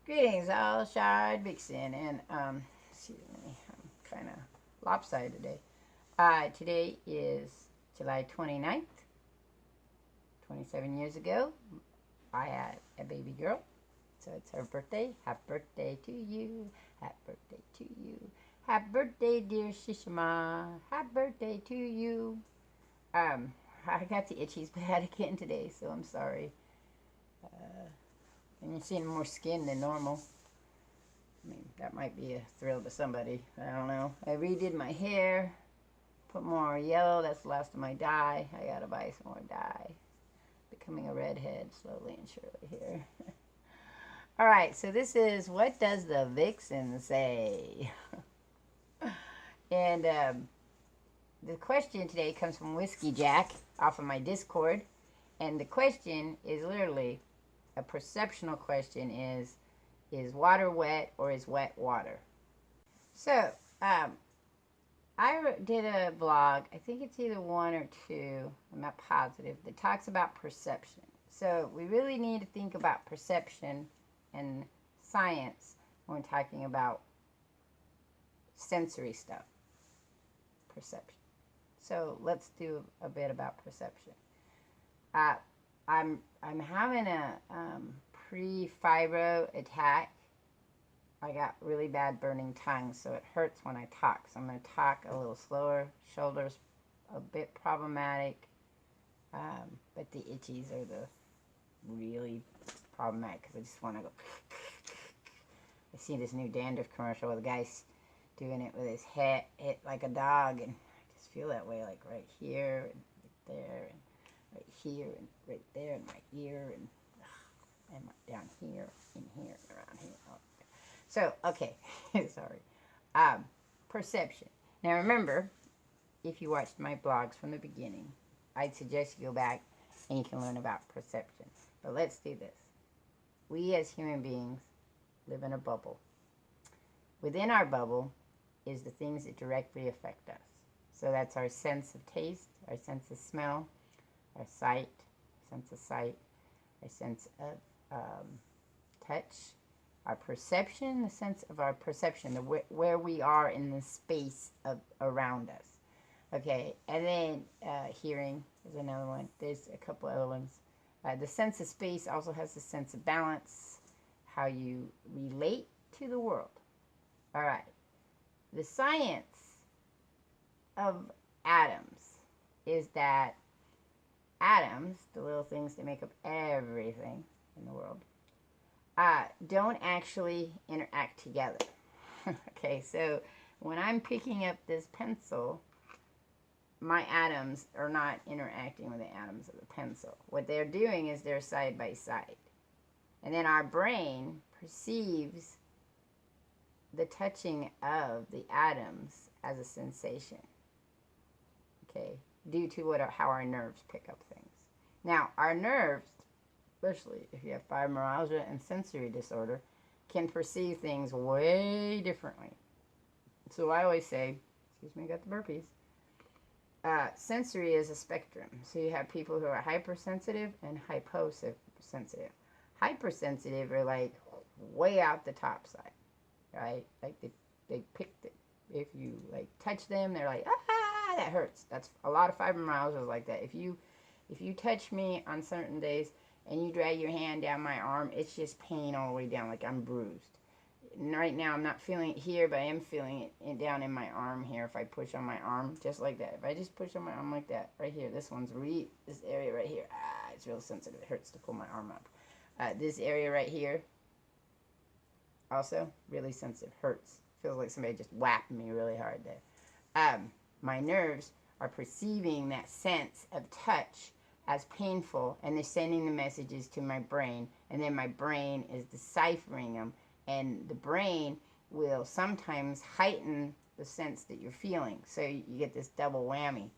Greetings, all. Shard Vixen, and excuse me, I'm kind of lopsided today. Today is July 29th. 27 years ago, I had a baby girl, so it's her birthday. Happy birthday to you. Happy birthday to you. Happy birthday, dear Shishima. Happy birthday to you. I got the itchies bad again today, so I'm sorry. And you're seeing more skin than normal. I mean, that might be a thrill to somebody. I don't know. I redid my hair, put more yellow. That's the last of my dye. I gotta buy some more dye. Becoming a redhead slowly and surely here. Alright, so this is What Does the Vixen Say? And the question today comes from Whiskey Jack off of my Discord. And the question is literally, a perceptional question is water wet or is wet water? So, I did a blog, I think it's either one or two, I'm not positive, that talks about perception. So we really need to think about perception and science when we're talking about sensory stuff. Perception. So let's do a bit about perception. I'm having a pre-fibro attack. I got really bad burning tongue, so it hurts when I talk. So I'm going to talk a little slower. Shoulders a bit problematic, but the itchies are the really problematic because I just want to go. I see this new dandruff commercial where the guy's doing it with his head like a dog, and I just feel that way, like right here and right there and right here and right there in my ear and down here, in here, around here. Oh. So, okay, sorry. Perception. Now remember, if you watched my blogs from the beginning, I'd suggest you go back and you can learn about perception. But let's do this. We as human beings live in a bubble. Within our bubble is the things that directly affect us. So that's our sense of taste, our sense of smell, our sight, sense of sight, our sense of touch, our perception, the sense of our perception, where we are in the space around us. Okay, and then hearing is another one. There's a couple other ones. The sense of space also has the sense of balance, how you relate to the world. All right, the science of atoms is that atoms, the little things that make up everything in the world, don't actually interact together. Okay, so when I'm picking up this pencil, my atoms are not interacting with the atoms of the pencil. What they're doing is they're side by side. And then our brain perceives the touching of the atoms as a sensation. Okay, due to how our nerves pick up things. Now, our nerves, especially if you have fibromyalgia and sensory disorder, can perceive things way differently. So I always say, excuse me, I got the burpees. Sensory is a spectrum. So you have people who are hypersensitive and hyposensitive. Hypersensitive are like way out the top side, right? Like they picked it. If you like touch them, they're like, ah, that hurts. That's a lot of fibromyalgia is like that. If you touch me on certain days and you drag your hand down my arm, it's just pain all the way down, like I'm bruised. And right now I'm not feeling it here, but I am feeling it down in my arm here if I push on my arm, just like that. If I just push on my arm like that, right here, this area right here, it's real sensitive. It hurts to pull my arm up. This area right here, also really sensitive, hurts. Feels like somebody just whacked me really hard there. My nerves are perceiving that sense of touch as painful, and they're sending the messages to my brain, and then my brain is deciphering them, and the brain will sometimes heighten the sense that you're feeling, so you get this double whammy.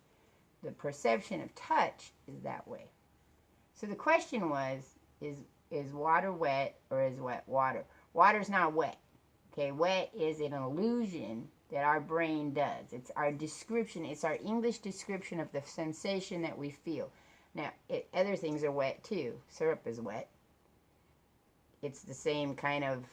The perception of touch is that way. So the question was, is water wet or is wet water? Water's not wet. Okay, wet is an illusion that our brain does. It's our description, it's our English description of the sensation that we feel. Now, other things are wet too. Syrup is wet. It's the same kind of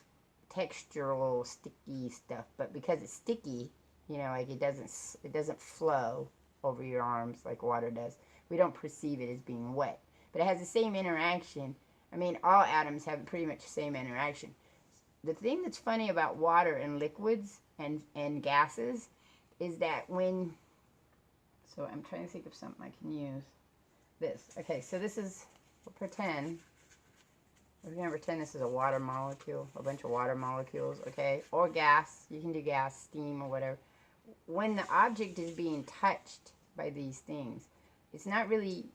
textural, sticky stuff. But because it's sticky, you know, like it doesn't flow over your arms like water does. We don't perceive it as being wet. But it has the same interaction. I mean, all atoms have pretty much the same interaction. The thing that's funny about water and liquids and gases is that when, so I'm trying to think of something I can use. This. Okay, so this is, we're going to pretend this is a water molecule, a bunch of water molecules, okay? Or gas. You can do gas, steam, or whatever. When the object is being touched by these things, it's not really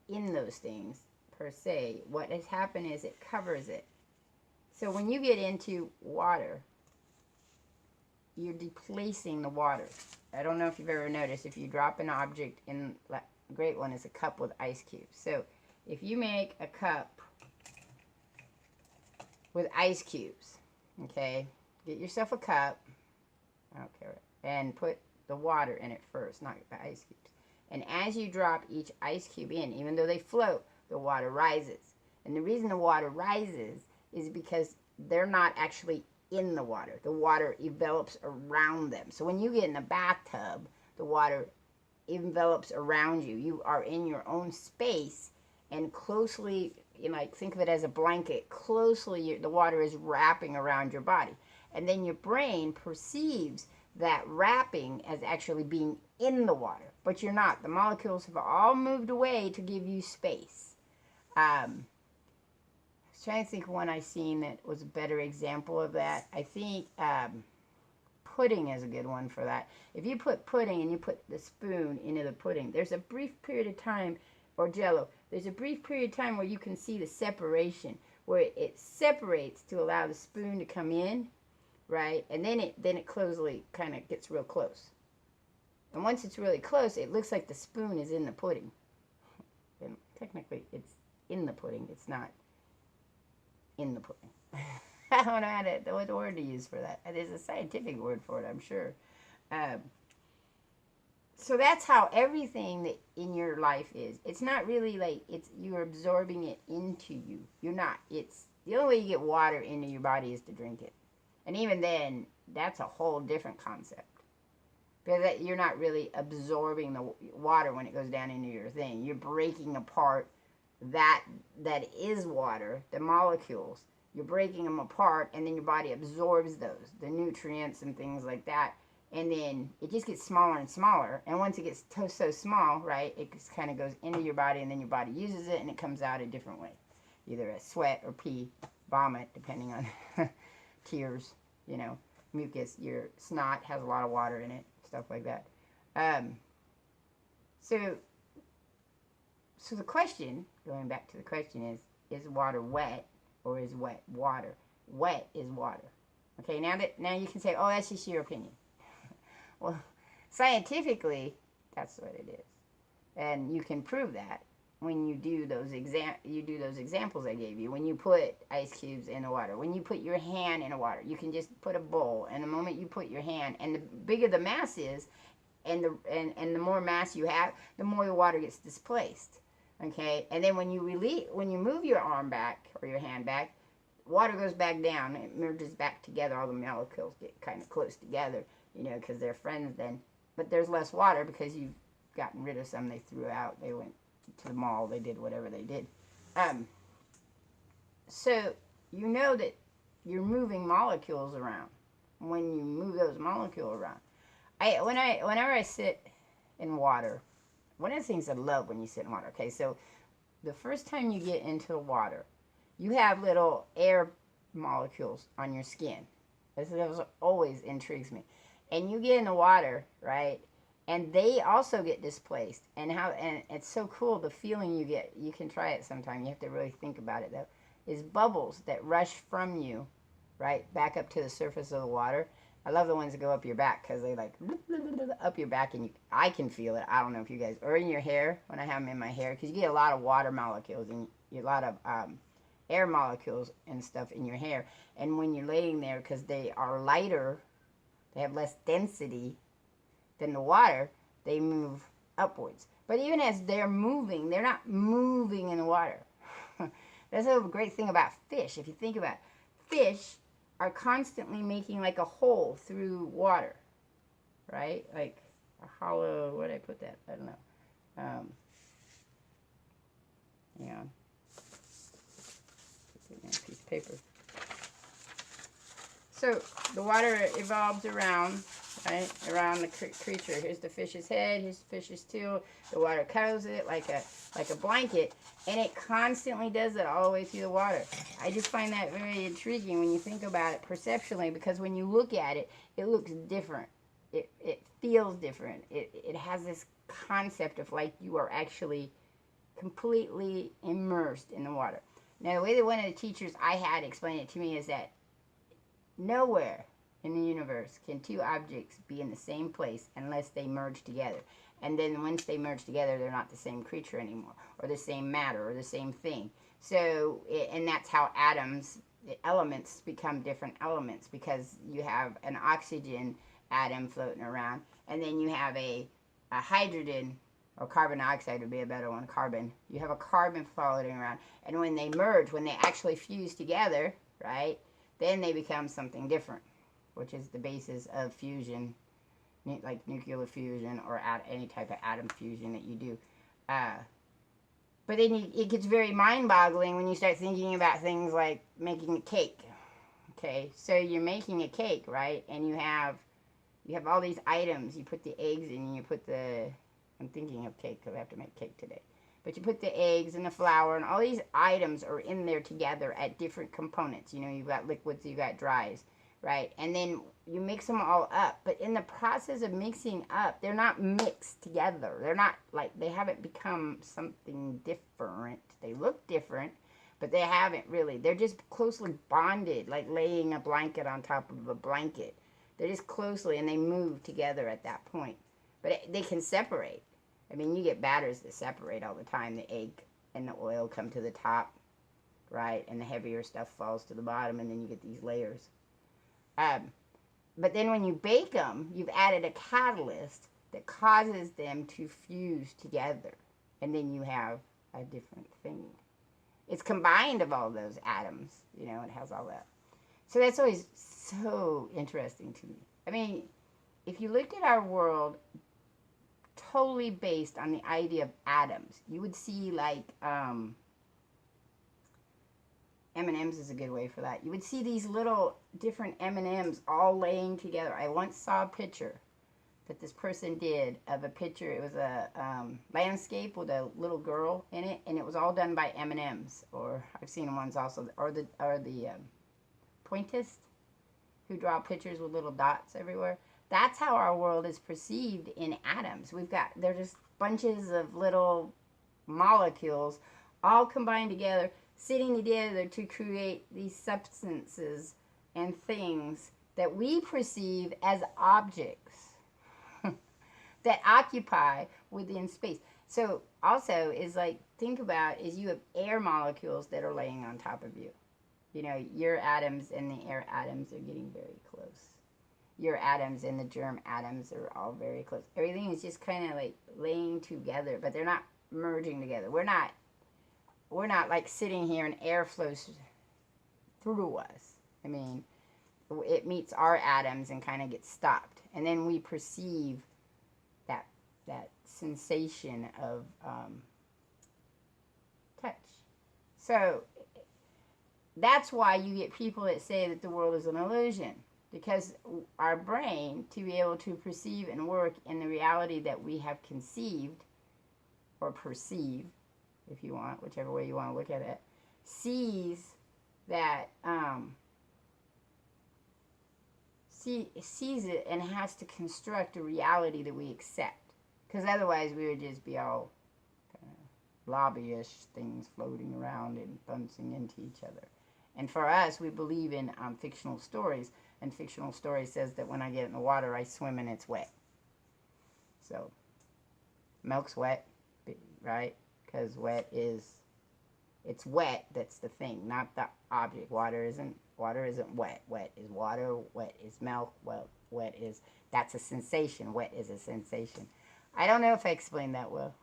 in those things per se. What has happened is it covers it. So when you get into water, you're displacing the water. I don't know if you've ever noticed, if you drop an object in, a great one is a cup with ice cubes. So if you make a cup with ice cubes, okay, get yourself a cup, I don't care, and put the water in it first, not the ice cubes. And as you drop each ice cube in, even though they float, the water rises. And the reason the water rises is because they're not actually in the water. The water envelops around them. So when you get in a bathtub, the water envelops around you. You are in your own space, and closely, you know, like think of it as a blanket, closely the water is wrapping around your body. And then your brain perceives that wrapping as actually being in the water, but you're not. The molecules have all moved away to give you space. I was trying to think of one I seen that was a better example of that. I think pudding is a good one for that. If you put pudding and you put the spoon into the pudding, there's a brief period of time, or Jell-O, there's a brief period of time where you can see the separation, where it separates to allow the spoon to come in, right? And then it closely kind of gets real close. And once it's really close, it looks like the spoon is in the pudding. And technically, it's in the pudding. It's not in the pudding. I don't know what word to use for that. There's a scientific word for it, I'm sure. So that's how everything that in your life is. It's not really like you're absorbing it into you. You're not. It's the only way you get water into your body is to drink it. And even then, that's a whole different concept. Because you're not really absorbing the water when it goes down into your thing. You're breaking apart that is water, the molecules. You're breaking them apart, and then your body absorbs those, the nutrients and things like that. And then it just gets smaller and smaller. And once it gets so small, right, it just kind of goes into your body, and then your body uses it, and it comes out a different way. Either as sweat or pee, vomit, depending on tears, you know, mucus. Your snot has a lot of water in it, stuff like that. So the question, going back to the question is water wet or is wet water? Wet is water. Okay, now you can say, oh, that's just your opinion. Well, scientifically, that's what it is. And you can prove that when you do those examples I gave you. When you put ice cubes in the water, when you put your hand in the water, you can just put a bowl, and the moment you put your hand, and the bigger the mass is, and the more mass you have, the more the water gets displaced. Okay, and then when you move your arm back or your hand back, water goes back down. It merges back together. All the molecules get kind of close together, you know, because they're friends then. But there's less water because you've gotten rid of some they threw out. They went to the mall. They did whatever they did. So you know that you're moving molecules around when you move those molecules around. Whenever I sit in water, one of the things I love when you sit in water, okay, so the first time you get into the water, you have little air molecules on your skin. This always intrigues me. And you get in the water, right, and they also get displaced. And it's so cool, the feeling you get. You can try it sometime. You have to really think about it, though. Is bubbles that rush from you, right, back up to the surface of the water. I love the ones that go up your back because they like up your back, and I can feel it. I don't know if you guys, or in your hair when I have them in my hair, because you get a lot of water molecules and a lot of air molecules and stuff in your hair. And when you're laying there, because they are lighter, they have less density than the water, they move upwards. But even as they're moving, they're not moving in the water. That's a great thing about fish. If you think about it, fish are constantly making like a hole through water, right? Like a hollow, where did I put that? I don't know. Hang on. Put it in a piece of paper. So the water evolves around, right, around the creature. Here's the fish's head. Here's the fish's tail. The water covers it like a blanket, and it constantly does it all the way through the water. I just find that very intriguing when you think about it perceptually, because when you look at it, it looks different. It feels different. It has this concept of like you are actually completely immersed in the water. Now, the way that one of the teachers I had explained it to me is that nowhere in the universe can two objects be in the same place unless they merge together. And then once they merge together, they're not the same creature anymore, or the same matter, or the same thing. So, and that's how atoms, elements become different elements, because you have an oxygen atom floating around, and then you have a hydrogen, or carbon dioxide would be a better one, carbon. You have a carbon floating around, and when they merge, when they actually fuse together, right, then they become something different, which is the basis of fusion, like nuclear fusion or any type of atom fusion that you do. But then it gets very mind-boggling when you start thinking about things like making a cake. Okay, so you're making a cake, right? And you have all these items. You put the eggs in, and you put the, I'm thinking of cake because I have to make cake today. But you put the eggs and the flour, and all these items are in there together at different components. You know, you've got liquids, you've got dries, right? And then you mix them all up. But in the process of mixing up, they're not mixed together. They're not like, they haven't become something different. They look different, but they haven't really. They're just closely bonded, like laying a blanket on top of a blanket. They're just closely, and they move together at that point. But they can separate. I mean, you get batters that separate all the time. The egg and the oil come to the top, right? And the heavier stuff falls to the bottom, and then you get these layers. But then when you bake them, you've added a catalyst that causes them to fuse together. And then you have a different thing. It's combined of all those atoms, you know, it has all that. So that's always so interesting to me. I mean, if you looked at our world totally based on the idea of atoms, you would see like M&Ms is a good way for that. You would see these little different M&Ms all laying together. I once saw a picture that this person did of a picture. It was a landscape with a little girl in it, and it was all done by M&Ms. Or I've seen ones also, or the pointists who draw pictures with little dots everywhere. That's how our world is perceived in atoms. They're just bunches of little molecules all combined together, sitting together to create these substances and things that we perceive as objects that occupy within space. So also is like, think about is you have air molecules that are laying on top of you. You know, your atoms and the air atoms are getting very close. Your atoms and the germ atoms are all very close. Everything is just kind of like laying together, but they're not merging together. We're not like sitting here and air flows through us. I mean, it meets our atoms and kind of gets stopped. And then we perceive that sensation of touch. So that's why you get people that say that the world is an illusion. Because our brain, to be able to perceive and work in the reality that we have conceived, or perceive, if you want, whichever way you want to look at it, sees that, sees it and has to construct a reality that we accept. Because otherwise we would just be all kind of lobbyish things floating around and bouncing into each other. And for us, we believe in fictional stories. And fictional story says that when I get in the water, I swim and it's wet. So, milk's wet, right? Because it's wet, that's the thing, not the object. Water isn't wet. Wet is water, wet is milk, wet is, that's a sensation. Wet is a sensation. I don't know if I explained that well.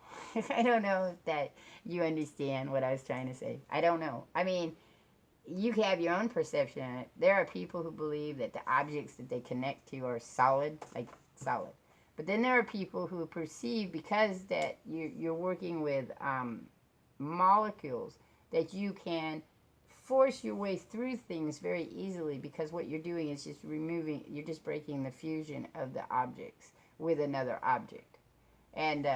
I don't know if that you understand what I was trying to say. I don't know. I mean, you can have your own perception of it. There are people who believe that the objects that they connect to are solid, like solid. But then there are people who perceive, because that you're working with molecules, that you can force your way through things very easily, because what you're doing is just you're just breaking the fusion of the objects with another object. And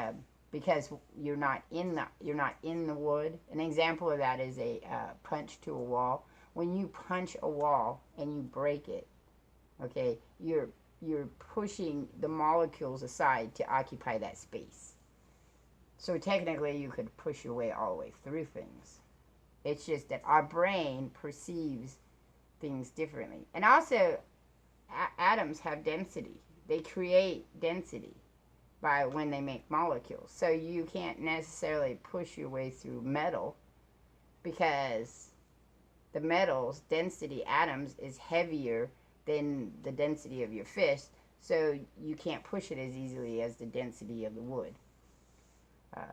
because you're not in the wood. An example of that is a punch to a wall. When you punch a wall and you break it, okay, you're pushing the molecules aside to occupy that space. So technically, you could push your way all the way through things. It's just that our brain perceives things differently. And also, atoms have density. They create density by when they make molecules. So you can't necessarily push your way through metal, because the metal's density, atoms, is heavier than the density of your fist. So you can't push it as easily as the density of the wood.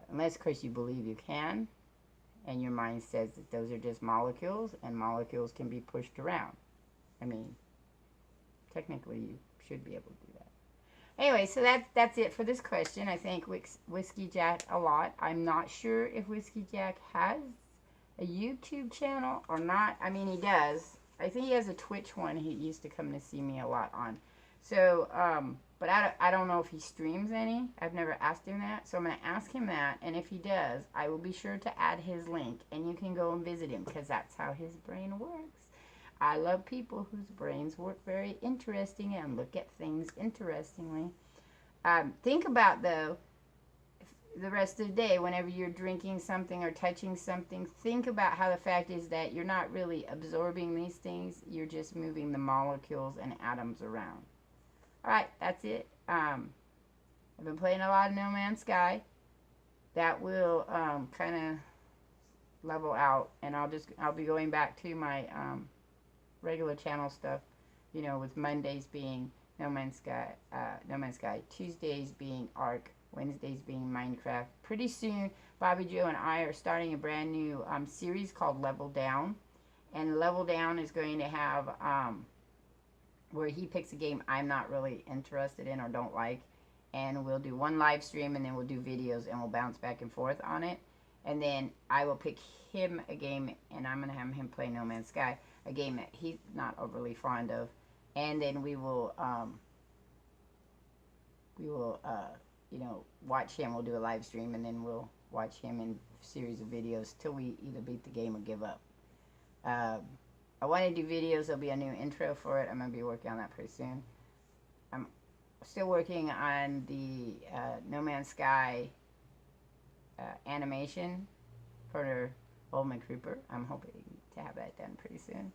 Unless, of course, you believe you can, and your mind says that those are just molecules, and molecules can be pushed around. I mean, technically, you should be able to do that. Anyway, so that's it for this question. I thank Whiskey Jack a lot. I'm not sure if Whiskey Jack has a YouTube channel or not. I mean, he does. I think he has a Twitch one he used to come to see me a lot on. So, but I don't know if he streams any. I've never asked him that. So I'm going to ask him that. And if he does, I will be sure to add his link. And you can go and visit him, because that's how his brain works. I love people whose brains work very interesting and look at things interestingly. Think about, though, the rest of the day, whenever you're drinking something or touching something, think about how the fact is that you're not really absorbing these things. You're just moving the molecules and atoms around. All right, that's it. I've been playing a lot of No Man's Sky. That will kind of level out, and I'll be going back to my regular channel stuff, you know, with Mondays being No Man's Sky, Tuesdays being Ark, Wednesdays being Minecraft. Pretty soon, Bobby Joe and I are starting a brand new series called Level Down, and Level Down is going to have where he picks a game I'm not really interested in or don't like, and we'll do one live stream, and then we'll do videos, and we'll bounce back and forth on it. And then I will pick him a game, and I'm going to have him play No Man's Sky, a game that he's not overly fond of. And then we will you know, watch him. We'll do a live stream, and then we'll watch him in a series of videos till we either beat the game or give up. I want to do videos. There'll be a new intro for it. I'm going to be working on that pretty soon. I'm still working on the No Man's Sky animation for Old McCreeper. I'm hoping to have that done pretty soon.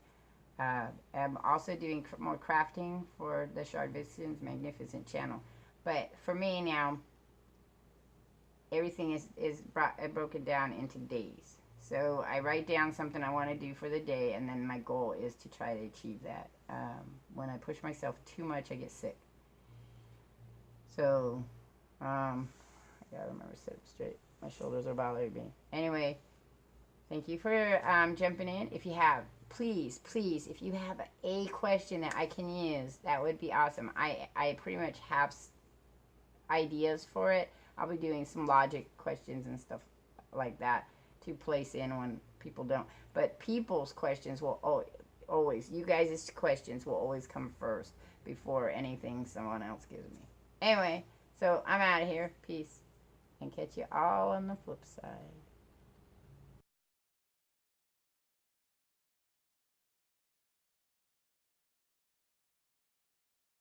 I'm also doing more crafting for the Shard Vixen's Magnificent channel. But for me now, everything is broken down into days. So I write down something I want to do for the day, and then my goal is to try to achieve that. When I push myself too much, I get sick. So, I gotta remember to sit up straight. My shoulders are bothering me. Anyway, thank you for jumping in. If you have, please, if you have a question that I can use, that would be awesome. I pretty much have ideas for it. I'll be doing some logic questions and stuff like that to place in when people don't. But people's questions will always, you guys' questions will always come first before anything someone else gives me. Anyway, so I'm out of here. Peace. And catch you all on the flip side.